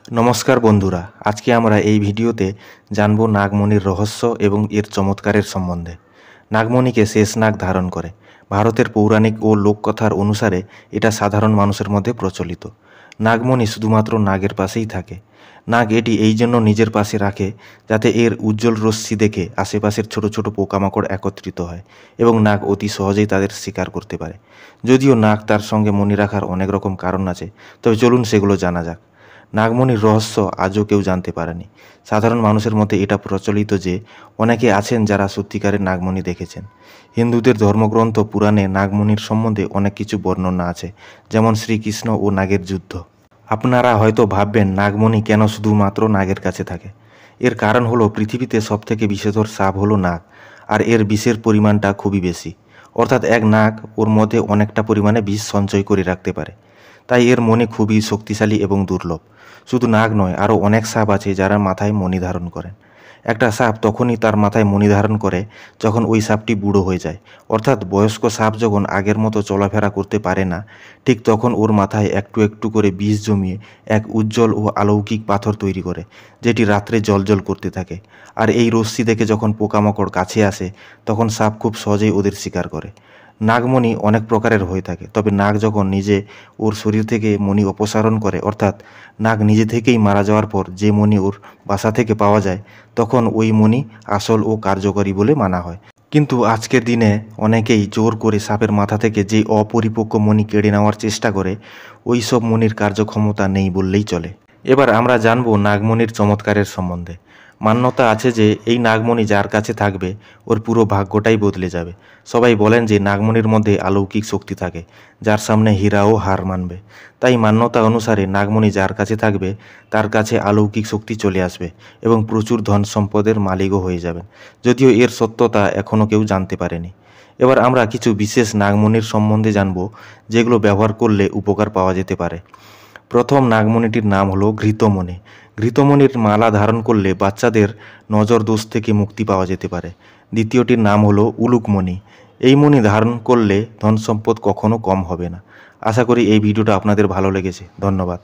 नमस्कार बंधुरा आज के आमरा এই ভিডিওতে জানবো নাগমণির রহস্য এবং এর চমৎকারের সম্বন্ধে। নাগমণিকে শেষ নাগ ধারণ করে। ভারতের পৌরাণিক ও লোককথার অনুসারে এটা সাধারণ মানুষের মধ্যে প্রচলিত। নাগমণি শুধুমাত্র নাগের পাশেই থাকে। নাগ এটি এই জন্য নিজের পাশে রাখে যাতে এর উজ্জ্বল রশ্মি দেখে আশেপাশের ছোট ছোট পোকামাকড় একত্রিত হয় এবং নাগ অতি সহজেই তাদের শিকার করতে পারে। যদিও নাগ তার সঙ্গে মণি রাখার অনেক রকম কারণ আছে, তবে চলুন সেগুলো জানা যাক। নাগমণির রহস্য আজও কেউ জানতে পারেনি। সাধারণ মানুষের মধ্যে এটা প্রচলিত যে অনেকে আছেন যারা সত্যিকারের নাগমণি দেখেছেন। হিন্দুদের ধর্মগ্রন্থ পুরাণে নাগমণির সম্বন্ধে অনেক কিছু বর্ণনা আছে, যেমন শ্রীকৃষ্ণ ও নাগের যুদ্ধ। আপনারা হয়তো ভাববেন নাগমণি কেন শুধুমাত্র নাগের কাছে থাকে। এর কারণ হলো পৃথিবীতে সবথেকে বিষধর সাপ হলো নাগ, আর এর বিষের পরিমাণটা খুবই বেশি। অর্থাৎ এক নাগ ওর মধ্যে অনেকটা পরিমাণে বিষ সঞ্চয় করে রাখতে পারে। তাই এর মণি খুবই শক্তিশালী এবং দুর্লভ। শুধু নাগ নয়, আরও অনেক সাপ আছে যারা মাথায় মণি ধারণ করেন। একটা সাপ তখনই তার মাথায় মণি ধারণ করে যখন ওই সাপটি বুড়ো হয়ে যায়। অর্থাৎ বয়স্ক সাপ যখন আগের মতো চলাফেরা করতে পারে না, ঠিক তখন ওর মাথায় একটু একটু করে বিষ জমিয়ে এক উজ্জ্বল ও অলৌকিক পাথর তৈরি করে, যেটি রাত্রে জ্বলজ্বল করতে থাকে। আর এই রশ্মি দেখে যখন পোকামাকড় কাছে আসে, তখন সাপ খুব সহজেই ওদের শিকার করে। নাগমণি অনেক প্রকারের হয়ে থাকে, তবে নাগ যখন নিজে ওর শরীর থেকে মণি অপসারণ করে, অর্থাৎ নাগ নিজে থেকেই মারা যাওয়ার পর যে মণি ওর বাসা থেকে পাওয়া যায়, তখন ওই মণি আসল ও কার্যকরী বলে মানা হয়। কিন্তু আজকের দিনে অনেকেই জোর করে সাপের মাথা থেকে যে অপরিপক্ক মণি কেড়ে নেওয়ার চেষ্টা করে, ওই সব মণির কার্যক্ষমতা নেই বললেই চলে। এবার আমরা জানবো নাগমণির চমৎকারের সম্বন্ধে। মান্যতা আছে যে এই নাগমণি যার কাছে থাকবে ওর পুরো ভাগ্যটাই বদলে যাবে। সবাই বলেন যে নাগমণির মধ্যে অলৌকিক শক্তি থাকে, যার সামনে হীরাও হার মানবে। তাই মান্যতা অনুসারে নাগমণি যার কাছে থাকবে তার কাছে অলৌকিক শক্তি চলে আসবে এবং প্রচুর ধন সম্পদের মালিকও হয়ে যাবেন। যদিও এর সত্যতা এখনও কেউ জানতে পারেনি। এবার আমরা কিছু বিশেষ নাগমণির সম্বন্ধে জানব, যেগুলো ব্যবহার করলে উপকার পাওয়া যেতে পারে। প্রথম নাগমণিটির নাম হলো ঘৃতমণি। ঘৃতমণির মালা ধারণ করলে বাচ্চাদের নজর দোষ থেকে মুক্তি পাওয়া যেতে পারে। দ্বিতীয়টির নাম হলো উলুকমণি। এই মণি ধারণ করলে ধন সম্পদ কখনো কম হবে না। আশা করি এই ভিডিওটা আপনাদের ভালো লেগেছে। ধন্যবাদ।